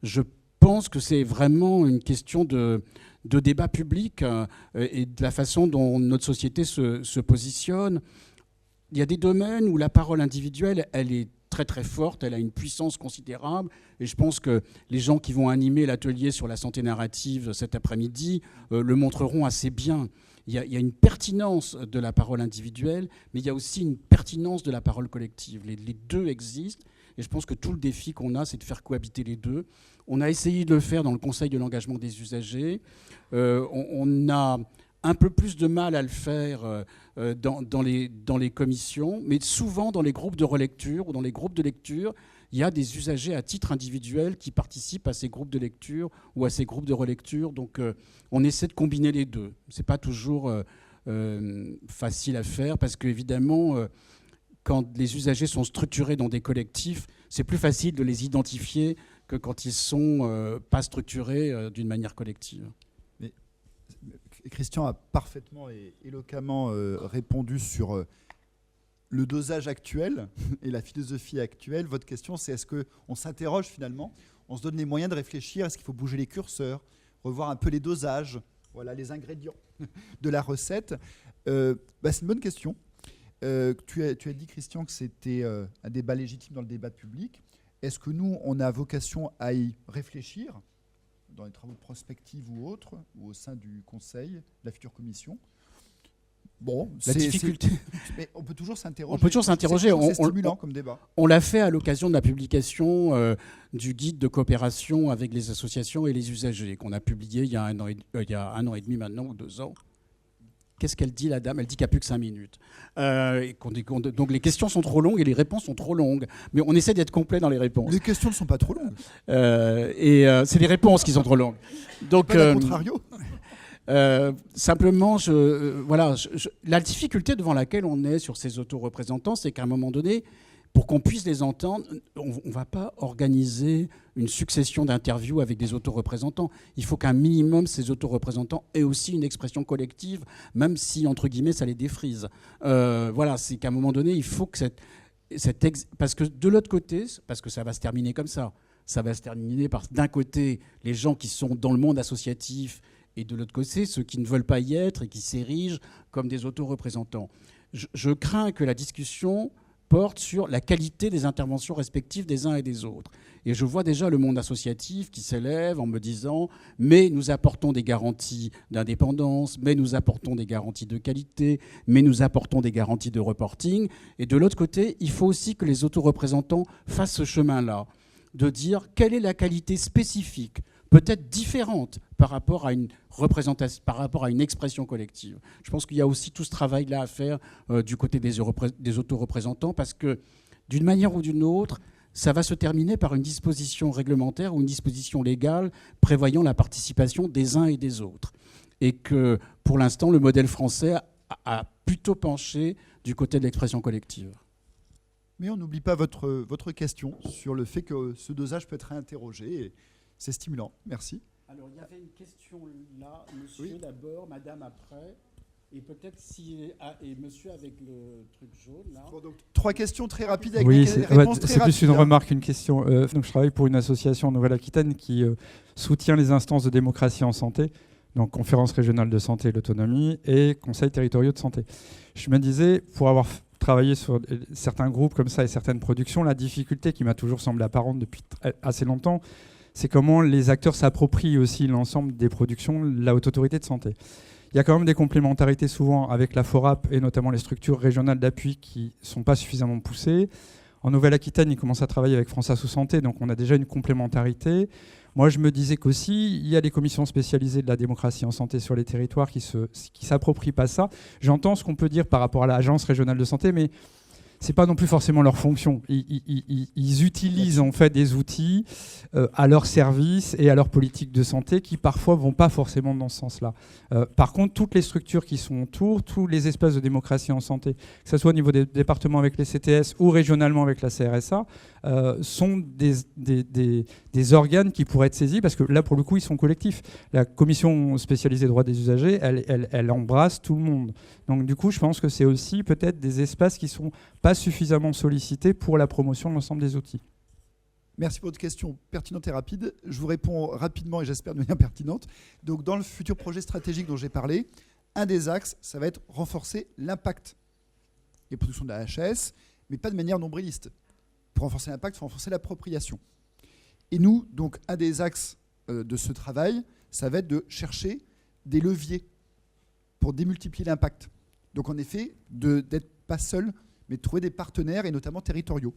[SPEAKER 1] Je pense que c'est vraiment une question de débat public et de la façon dont notre société se positionne. il y a des domaines où la parole individuelle, elle est très très forte, elle a une puissance considérable, et je pense que les gens qui vont animer l'atelier sur la santé narrative cet après-midi le montreront assez bien. Il y a une pertinence de la parole individuelle, mais il y a aussi une pertinence de la parole collective. Les deux existent, et je pense que tout le défi qu'on a, c'est de faire cohabiter les deux. On a essayé de le faire dans le Conseil de l'engagement des usagers. On a un peu plus de mal à le faire dans les commissions, mais souvent dans les groupes de relecture ou dans les groupes de lecture, il y a des usagers à titre individuel qui participent à ces groupes de lecture ou à ces groupes de relecture. Donc on essaie de combiner les deux. Ce n'est pas toujours facile à faire parce qu'évidemment, quand les usagers sont structurés dans des collectifs, c'est plus facile de les identifier que quand ils ne sont pas structurés d'une manière collective.
[SPEAKER 2] Christian a parfaitement et éloquemment répondu sur le dosage actuel et la philosophie actuelle. Votre question, c'est est-ce qu'on s'interroge finalement, on se donne les moyens de réfléchir, est-ce qu'il faut bouger les curseurs, revoir un peu les dosages, voilà, les ingrédients de la recette. C'est une bonne question. Tu as dit, Christian, que c'était un débat légitime dans le débat public. Est-ce que nous, on a vocation à y réfléchir dans les travaux de prospective ou autres, ou au sein du Conseil, de la future commission? Bon,
[SPEAKER 1] la difficulté.
[SPEAKER 2] Mais on peut toujours s'interroger.
[SPEAKER 1] On peut toujours s'interroger.
[SPEAKER 2] C'est stimulant comme débat.
[SPEAKER 1] On l'a fait à l'occasion de la publication du guide de coopération avec les associations et les usagers, qu'on a publié il y a un an et demi maintenant, ou 2 ans. Qu'est-ce qu'elle dit, la dame? Elle dit qu'il n'y a plus que 5 minutes. Donc les questions sont trop longues et les réponses sont trop longues. Mais on essaie d'être complet dans les réponses.
[SPEAKER 2] Les questions ne sont pas trop longues.
[SPEAKER 1] C'est les réponses qui sont trop longues. Donc,
[SPEAKER 2] pas contrario.
[SPEAKER 1] Simplement, la difficulté devant laquelle on est sur ces autoreprésentants, c'est qu'à un moment donné, pour qu'on puisse les entendre, on ne va pas organiser une succession d'interviews avec des autoreprésentants. Il faut qu'un minimum, ces autoreprésentants aient aussi une expression collective, même si, entre guillemets, ça les défrise. C'est qu'à un moment donné, il faut que parce que de l'autre côté, parce que ça va se terminer comme ça, ça va se terminer par, d'un côté, les gens qui sont dans le monde associatif, et de l'autre côté, ceux qui ne veulent pas y être et qui s'érigent comme des autoreprésentants. Je crains que la discussion porte sur la qualité des interventions respectives des uns et des autres. Et je vois déjà le monde associatif qui s'élève en me disant « mais nous apportons des garanties d'indépendance, mais nous apportons des garanties de qualité, mais nous apportons des garanties de reporting ». Et de l'autre côté, il faut aussi que les autoreprésentants fassent ce chemin-là, de dire quelle est la qualité spécifique, peut-être différente par rapport à une représentation, par rapport à une expression collective. Je pense qu'il y a aussi tout ce travail-là à faire du côté des autoreprésentants, parce que d'une manière ou d'une autre, ça va se terminer par une disposition réglementaire ou une disposition légale prévoyant la participation des uns et des autres. Et que pour l'instant, le modèle français a plutôt penché du côté de l'expression collective.
[SPEAKER 2] Mais on n'oublie pas votre question sur le fait que ce dosage peut être réinterrogé. Et c'est stimulant. Merci.
[SPEAKER 1] Alors, il y avait une question là. Monsieur
[SPEAKER 2] oui.
[SPEAKER 1] D'abord, madame après. Et peut-être et monsieur avec le truc jaune là.
[SPEAKER 2] Bon, donc, 3 questions très rapides avec
[SPEAKER 7] Oui,
[SPEAKER 2] des réponses très
[SPEAKER 7] c'est
[SPEAKER 2] rapides.
[SPEAKER 7] plus une remarque qu'une question. Donc, je travaille pour une association en Nouvelle-Aquitaine qui soutient les instances de démocratie en santé, donc conférence régionale de santé et l'autonomie et conseils territoriaux de santé. Je me disais, pour avoir travaillé sur certains groupes comme ça et certaines productions, la difficulté qui m'a toujours semblé apparente depuis assez longtemps, c'est comment les acteurs s'approprient aussi l'ensemble des productions, la Haute Autorité de Santé. Il y a quand même des complémentarités souvent avec la FORAP et notamment les structures régionales d'appui qui ne sont pas suffisamment poussées. En Nouvelle-Aquitaine, ils commencent à travailler avec France Asso Santé, donc on a déjà une complémentarité. Moi, je me disais qu'aussi, il y a des commissions spécialisées de la démocratie en santé sur les territoires qui s'approprient pas ça. J'entends ce qu'on peut dire par rapport à l'Agence régionale de santé, mais c'est pas non plus forcément leur fonction. Ils utilisent en fait des outils à leur service et à leur politique de santé qui parfois vont pas forcément dans ce sens-là. Par contre, toutes les structures qui sont autour, tous les espaces de démocratie en santé, que ce soit au niveau des départements avec les CTS ou régionalement avec la CRSA, sont des organes qui pourraient être saisis parce que là, pour le coup, ils sont collectifs. La commission spécialisée droits des usagers, elle embrasse tout le monde. Donc du coup, je pense que c'est aussi peut-être des espaces qui sont pas suffisamment sollicités pour la promotion de l'ensemble des outils.
[SPEAKER 2] Merci pour votre question pertinente et rapide. Je vous réponds rapidement et j'espère de manière pertinente. Donc, dans le futur projet stratégique dont j'ai parlé, un des axes, ça va être renforcer l'impact les productions de la HAS, mais pas de manière nombriliste. Pour renforcer l'impact, il faut renforcer l'appropriation. Et nous, donc, un des axes de ce travail, ça va être de chercher des leviers pour démultiplier l'impact. Donc, en effet, d'être pas seul, mais de trouver des partenaires, et notamment territoriaux.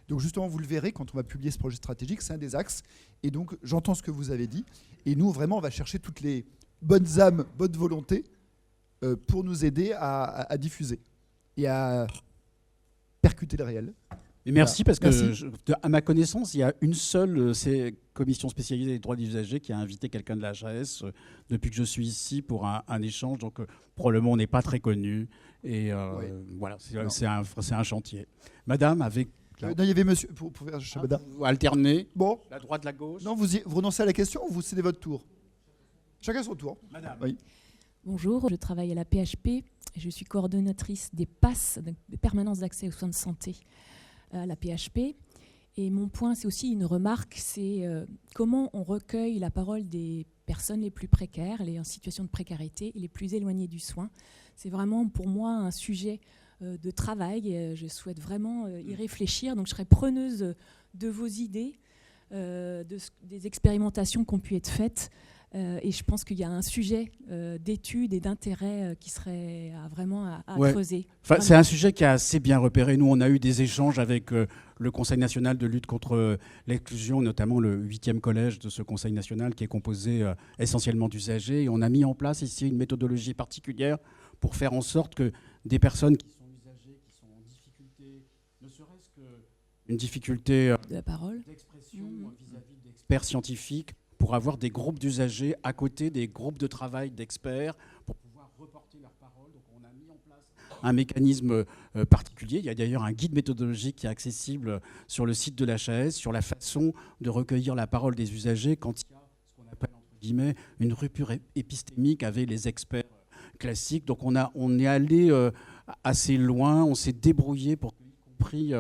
[SPEAKER 2] Donc, justement, vous le verrez, quand on va publier ce projet stratégique, c'est un des axes. Et donc, j'entends ce que vous avez dit. Et nous, vraiment, on va chercher toutes les bonnes âmes, bonnes volontés pour nous aider à diffuser et à percuter le réel.
[SPEAKER 1] Et merci, parce que,
[SPEAKER 2] Merci.
[SPEAKER 1] à ma connaissance, il y a une seule commission spécialisée des droits des usagers qui a invité quelqu'un de la HAS depuis que je suis ici pour un échange. Donc, probablement, on n'est pas très connu. Et
[SPEAKER 2] Oui.
[SPEAKER 1] voilà, c'est un chantier. Madame, avec
[SPEAKER 2] Non, il y avait monsieur pour faire Chabada.
[SPEAKER 1] vous alternez
[SPEAKER 2] Bon,
[SPEAKER 1] la droite, la gauche.
[SPEAKER 2] non, vous renoncez à la question ou vous cédez votre tour? Chacun son tour.
[SPEAKER 1] Madame.
[SPEAKER 2] Oui.
[SPEAKER 8] Bonjour, je travaille à la PHP et je suis coordonnatrice des PASS, des permanences d'accès aux soins de santé à la PHP. Et mon point, c'est aussi une remarque, c'est comment on recueille la parole des personnes les plus précaires, les en situation de précarité et les plus éloignées du soin. C'est vraiment pour moi un sujet de travail et je souhaite vraiment y réfléchir. Donc je serai preneuse de vos idées, des expérimentations qui ont pu être faites. Et je pense qu'il y a un sujet d'étude et d'intérêt qui serait vraiment à
[SPEAKER 1] Ouais.
[SPEAKER 8] creuser.
[SPEAKER 1] Enfin, c'est un sujet qui est assez bien repéré. Nous, on a eu des échanges avec le Conseil national de lutte contre l'exclusion, notamment le 8e collège de ce Conseil national qui est composé essentiellement d'usagers. Et on a mis en place ici une méthodologie particulière pour faire en sorte que des personnes qui sont usagers, qui sont en difficulté, ne serait-ce qu'une difficulté
[SPEAKER 8] De la parole.
[SPEAKER 1] d'expression vis-à-vis d'experts scientifiques, pour avoir des groupes d'usagers à côté des groupes de travail d'experts pour pouvoir reporter leurs paroles. Donc on a mis en place un mécanisme particulier. Il y a d'ailleurs un guide méthodologique qui est accessible sur le site de l'HAS sur la façon de recueillir la parole des usagers quand il y a ce qu'on appelle entre guillemets une rupture épistémique avec les experts classiques. Donc on est allé assez loin, on s'est débrouillé pour que, y compris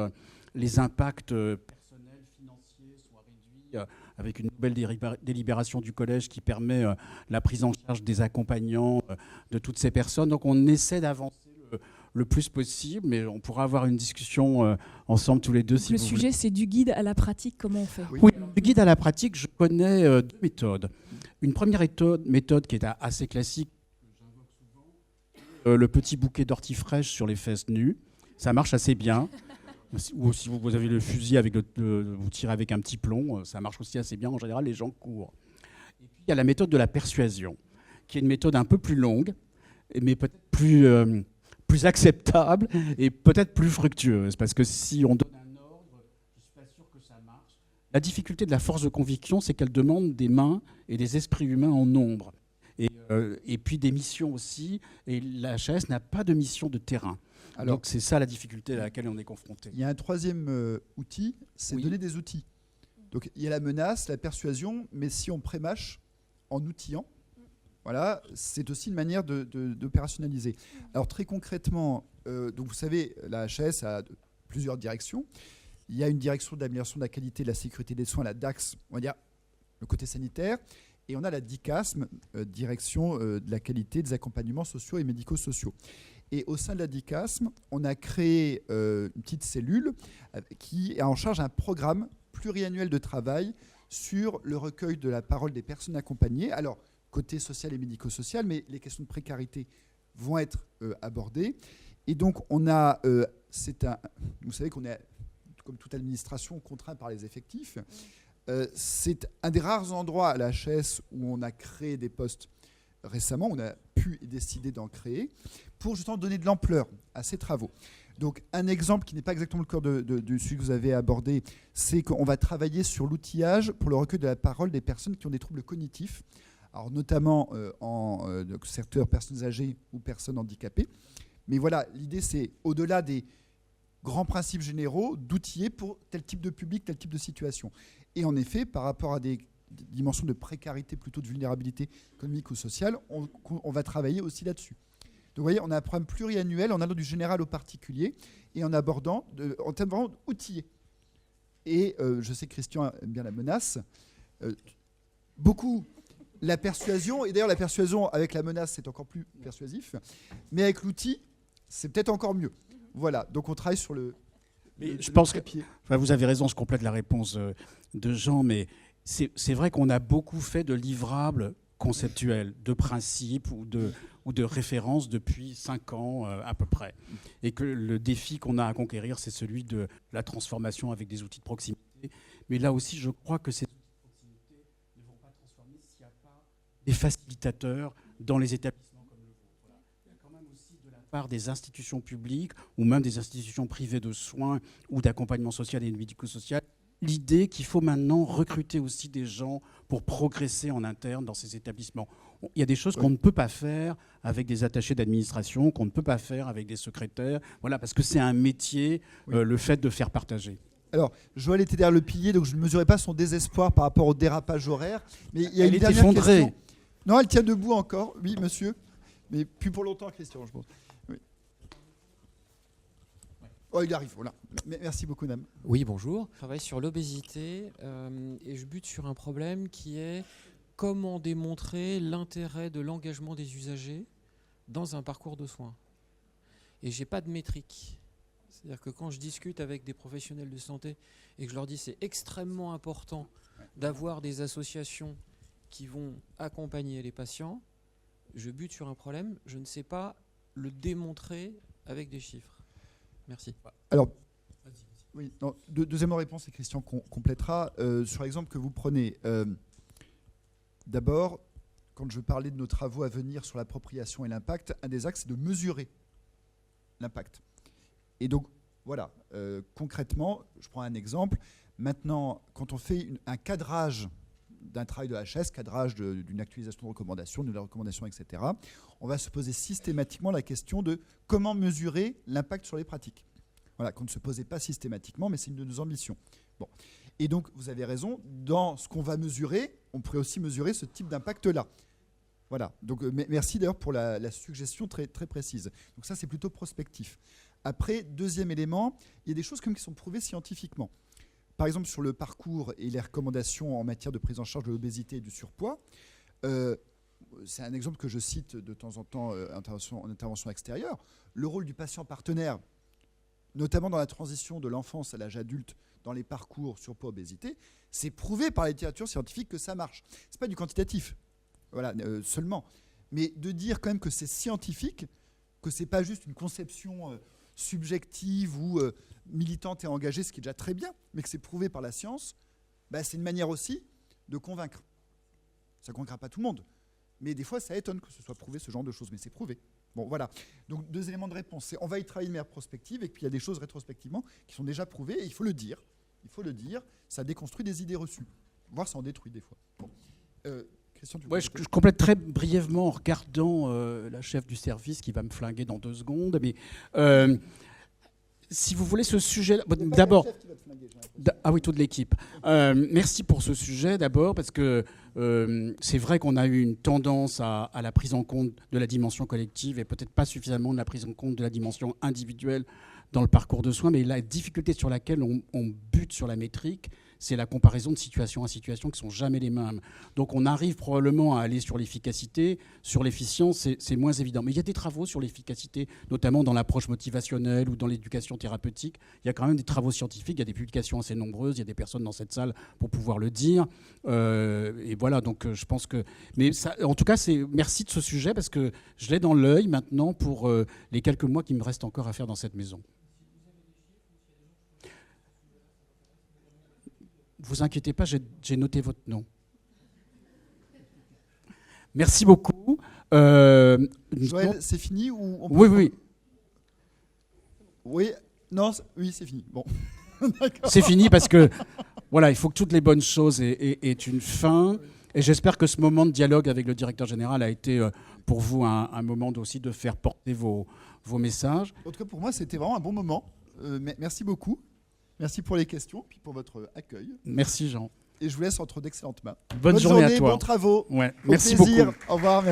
[SPEAKER 1] les impacts personnels, financiers soient réduits avec une nouvelle délibération du collège qui permet la prise en charge des accompagnants de toutes ces personnes. Donc on essaie d'avancer le plus possible, mais on pourra avoir une discussion ensemble tous les deux si
[SPEAKER 8] Le
[SPEAKER 1] vous
[SPEAKER 8] sujet,
[SPEAKER 1] voulez.
[SPEAKER 8] c'est du guide à la pratique, comment on fait.
[SPEAKER 2] Oui.
[SPEAKER 1] Oui, le guide à la pratique, je connais deux méthodes. Une première méthode qui est assez classique, que j'invoque souvent, le petit bouquet d'orties fraîches sur les fesses nues. Ça marche assez bien. Ou si vous avez le fusil, vous tirez avec un petit plomb, ça marche aussi assez bien. En général, les gens courent. Et puis, il y a la méthode de la persuasion, qui est une méthode un peu plus longue, mais peut-être plus acceptable et peut-être plus fructueuse. Parce que si on donne un ordre, je ne suis pas sûr que ça marche. La difficulté de la force de conviction, c'est qu'elle demande des mains et des esprits humains en nombre. Et puis des missions aussi. Et la HAS n'a pas de mission de terrain.
[SPEAKER 2] Alors,
[SPEAKER 1] donc c'est ça la difficulté à laquelle on est confronté.
[SPEAKER 2] il y a un troisième outil, c'est
[SPEAKER 1] Oui.
[SPEAKER 2] donner des outils. Donc il y a la menace, la persuasion, mais si on prémâche en outillant, voilà, c'est aussi une manière d'opérationnaliser. Alors très concrètement, donc vous savez, la HAS a plusieurs directions. Il y a une direction d'amélioration de la qualité et de la sécurité des soins, la DAX, on va dire le côté sanitaire, et on a la DICASM, direction de la qualité des accompagnements sociaux et médico-sociaux. Et au sein de la DICASM, on a créé une petite cellule qui a en charge un programme pluriannuel de travail sur le recueil de la parole des personnes accompagnées. Alors, côté social et médico-social, mais les questions de précarité vont être abordées. Et donc, on a, vous savez qu'on est, comme toute administration, contraint par les effectifs. C'est un des rares endroits à la HAS où on a créé des postes récemment, on a pu décider d'en créer pour justement donner de l'ampleur à ces travaux. Donc un exemple qui n'est pas exactement le cœur de celui que vous avez abordé, c'est qu'on va travailler sur l'outillage pour le recueil de la parole des personnes qui ont des troubles cognitifs, alors notamment en secteur personnes âgées ou personnes handicapées. Mais voilà, l'idée c'est au-delà des grands principes généraux d'outiller pour tel type de public, tel type de situation. Et en effet, par rapport à des dimensions de précarité, plutôt de vulnérabilité économique ou sociale, on va travailler aussi là-dessus. Donc vous voyez, on a un programme pluriannuel en allant du général au particulier et en abordant, en termes vraiment outillés. Et je sais que Christian aime bien la menace. Beaucoup la persuasion, et d'ailleurs la persuasion avec la menace, c'est encore plus persuasif, mais avec l'outil, c'est peut-être encore mieux. Voilà, donc on travaille sur le...
[SPEAKER 1] Mais je pense que
[SPEAKER 2] trépied.
[SPEAKER 1] vous avez raison, je complète la réponse de Jean, mais c'est vrai qu'on a beaucoup fait de livrables conceptuels, de principes ou de références depuis 5 ans à peu près. Et que le défi qu'on a à conquérir, c'est celui de la transformation avec des outils de proximité. Mais là aussi, je crois que ces outils de proximité ne vont pas transformer s'il n'y a pas des facilitateurs dans les établissements comme le vôtre. Voilà. Il y a quand même aussi de la part des institutions publiques ou même des institutions privées de soins ou d'accompagnement social et médico-social, l'idée qu'il faut maintenant recruter aussi des gens pour progresser en interne dans ces établissements. Il y a des choses qu'on ne peut pas faire avec des attachés d'administration, qu'on ne peut pas faire avec des secrétaires, voilà, parce que c'est un métier, le fait de faire partager.
[SPEAKER 2] Alors, Joël était derrière le pilier, donc je ne mesurais pas son désespoir par rapport au dérapage horaire. Mais il y a
[SPEAKER 1] Elle
[SPEAKER 2] une
[SPEAKER 1] est
[SPEAKER 2] dernière
[SPEAKER 1] effondrée.
[SPEAKER 2] question. Non, elle tient debout encore. Oui, monsieur. Mais plus pour longtemps, Christian, je pense. Oui. Oh, il arrive, voilà. Merci beaucoup, Nam.
[SPEAKER 9] Oui, bonjour. Je travaille sur l'obésité et je bute sur un problème qui est comment démontrer l'intérêt de l'engagement des usagers dans un parcours de soins. Et j'ai pas de métrique. C'est-à-dire que quand je discute avec des professionnels de santé et que je leur dis c'est extrêmement important d'avoir des associations qui vont accompagner les patients, je bute sur un problème, je ne sais pas le démontrer avec des chiffres. Merci.
[SPEAKER 2] Alors, oui, non, deuxième réponse, et Christian complétera. Sur l'exemple que vous prenez, d'abord, quand je parlais de nos travaux à venir sur l'appropriation et l'impact, un des axes, c'est de mesurer l'impact. Et donc, voilà, concrètement, je prends un exemple. Maintenant, quand on fait un cadrage d'un travail de HS, cadrage d'une actualisation de recommandations, de nouvelles recommandations, etc., on va se poser systématiquement la question de comment mesurer l'impact sur les pratiques. Voilà, qu'on ne se posait pas systématiquement, mais c'est une de nos ambitions. Bon. Et donc, vous avez raison, dans ce qu'on va mesurer, on pourrait aussi mesurer ce type d'impact-là. Voilà, donc merci d'ailleurs pour la suggestion très, très précise. Donc ça, c'est plutôt prospectif. Après, deuxième élément, il y a des choses comme qui sont prouvées scientifiquement. Par exemple, sur le parcours et les recommandations en matière de prise en charge de l'obésité et du surpoids, c'est un exemple que je cite de temps en temps en intervention extérieure. Le rôle du patient partenaire, notamment dans la transition de l'enfance à l'âge adulte, dans les parcours surpoids-obésité, c'est prouvé par la littérature scientifique que ça marche. Ce n'est pas du quantitatif, voilà, seulement. Mais de dire quand même que c'est scientifique, que ce n'est pas juste une conception subjective ou militante et engagée, ce qui est déjà très bien, mais que c'est prouvé par la science, bah, c'est une manière aussi de convaincre. Ça ne convaincra pas tout le monde. Mais des fois, ça étonne que ce soit prouvé, ce genre de choses, mais c'est prouvé. Bon, voilà. Donc, 2 éléments de réponse. C'est on va y travailler de manière prospective, et puis il y a des choses rétrospectivement qui sont déjà prouvées, et il faut le dire. Il faut le dire, ça déconstruit des idées reçues. Voire ça en détruit des fois. Bon. Christian, tu
[SPEAKER 1] Ouais, je complète très brièvement en regardant la chef du service qui va me flinguer dans 2 secondes. Mais si vous voulez ce sujet, d'abord, ah oui, toute l'équipe. Merci pour ce sujet d'abord parce que c'est vrai qu'on a eu une tendance à la prise en compte de la dimension collective et peut-être pas suffisamment de la prise en compte de la dimension individuelle dans le parcours de soins. Mais la difficulté sur laquelle on bute sur la métrique, c'est la comparaison de situation à situation qui ne sont jamais les mêmes. Donc on arrive probablement à aller sur l'efficacité, sur l'efficience, c'est moins évident. Mais il y a des travaux sur l'efficacité, notamment dans l'approche motivationnelle ou dans l'éducation thérapeutique. Il y a quand même des travaux scientifiques, il y a des publications assez nombreuses, il y a des personnes dans cette salle pour pouvoir le dire. Et voilà, donc je pense que... Mais ça, en tout cas, merci de ce sujet parce que je l'ai dans l'œil maintenant pour les quelques mois qui me restent encore à faire dans cette maison. Vous inquiétez pas, j'ai noté votre nom. Merci beaucoup.
[SPEAKER 2] Joël, c'est fini ou on peut...
[SPEAKER 1] Oui.
[SPEAKER 2] Oui, non, oui, c'est fini. Bon.
[SPEAKER 1] C'est fini parce que voilà, il faut que toutes les bonnes choses aient une fin. Et j'espère que ce moment de dialogue avec le directeur général a été pour vous un moment aussi de faire porter vos messages.
[SPEAKER 2] En tout cas, pour moi, c'était vraiment un bon moment. Merci beaucoup. Merci pour les questions, puis pour votre accueil.
[SPEAKER 1] Merci Jean.
[SPEAKER 2] Et je vous laisse entre d'excellentes mains.
[SPEAKER 1] Bonne journée à toi.
[SPEAKER 2] Bons travaux.
[SPEAKER 1] Ouais.
[SPEAKER 2] Au
[SPEAKER 1] Merci
[SPEAKER 2] plaisir.
[SPEAKER 1] beaucoup.
[SPEAKER 2] Au revoir, merci.